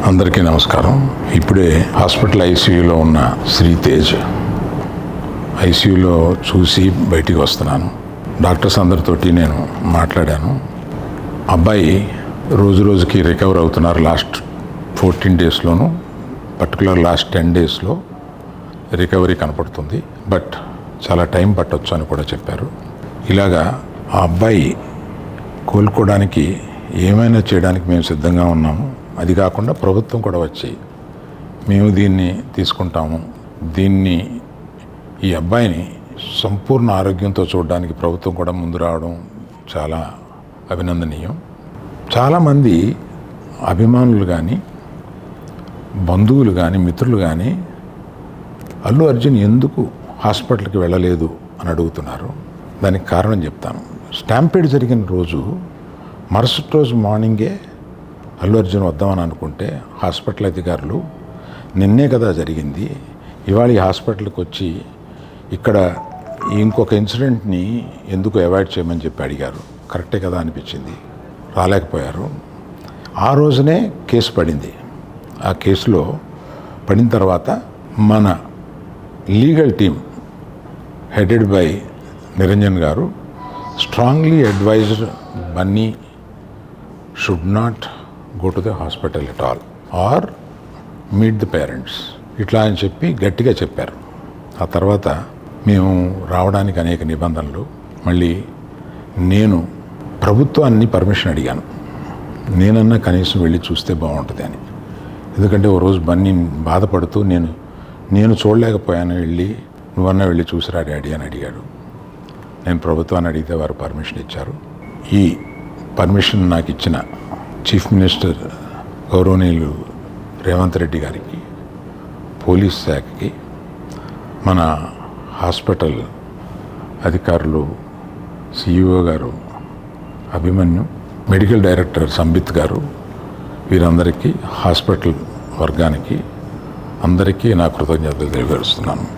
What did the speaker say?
అందరికీ నమస్కారం. ఇప్పుడే హాస్పిటల్ ఐసీయూలో ఉన్న శ్రీతేజ్ ఐసీయూలో చూసి బయటికి వస్తున్నాను. డాక్టర్స్ అందరితోటి నేను మాట్లాడాను. అబ్బాయి రోజు రోజుకి రికవర్ అవుతున్నారు. లాస్ట్ 14 డేస్లోనూ పర్టికులర్ లాస్ట్ 10 డేస్లో రికవరీ కనపడుతుంది. బట్ చాలా టైం పట్టొచ్చు అని కూడా చెప్పారు. ఇలాగా ఆ అబ్బాయి కోలుకోవడానికి ఏమైనా చేయడానికి మేము సిద్ధంగా ఉన్నాము. అది కాకుండా ప్రభుత్వం కూడా వచ్చి మేము దీన్ని తీసుకుంటాము, ఈ అబ్బాయిని సంపూర్ణ ఆరోగ్యంతో చూడడానికి ప్రభుత్వం కూడా ముందు రావడం చాలా అభినందనీయం. చాలామంది అభిమానులు కానీ, బంధువులు కానీ, మిత్రులు కానీ అల్లు అర్జున్ ఎందుకు హాస్పిటల్కి వెళ్ళలేదు అని అడుగుతున్నారు. దానికి కారణం చెప్తాను. స్టాంపీడ్ జరిగిన రోజు మరుసటి రోజు మార్నింగే అల్లు అర్జున్ వద్దామని అనుకుంటే హాస్పిటల్ అధికారులు నిన్నే కదా జరిగింది, ఇవాళ ఈ హాస్పిటల్కి వచ్చి ఇక్కడ ఇంకొక ఇన్సిడెంట్ని ఎందుకు అవాయిడ్ చేయమని చెప్పి అడిగారు. కరెక్టే కదా అనిపించింది. రాలేకపోయారు. ఆ రోజునే కేసు పడింది. ఆ కేసులో పడిన తర్వాత మన legal team headed by Niranjan గారు strongly advised Bunny should not go to the hospital at all or meet the parents ఇట్లా అని చెప్పి గట్టిగా చెప్పారు. ఆ తర్వాత మేము రావడానికి అనేక నిబంధనలు, మళ్ళీ నేను ప్రభుత్వాన్ని పర్మిషన్ అడిగాను. నేనన్నా కనీసం వెళ్ళి చూస్తే బాగుంటుంది అని. ఎందుకంటే ఓ రోజు బన్నీ బాధపడుతూ నేను చూడలేకపోయాను, నువ్వన్నా వెళ్ళి చూసిరా డాడీ అని అడిగాడు. నేను ప్రభుత్వాన్ని అడిగితే వారు పర్మిషన్ ఇచ్చారు. ఈ పర్మిషన్ నాకు ఇచ్చిన చీఫ్ మినిస్టర్ గౌరవనీయులు రేవంత్ రెడ్డి గారికి, పోలీస్ శాఖకి, మన హాస్పిటల్ అధికారులు సిఇఓ గారు అభిమన్యు, మెడికల్ డైరెక్టర్ సంబిత్ గారు, వీరందరికీ, హాస్పిటల్ వర్గానికి అందరికీ నా కృతజ్ఞతలు తెలియజేస్తున్నాను.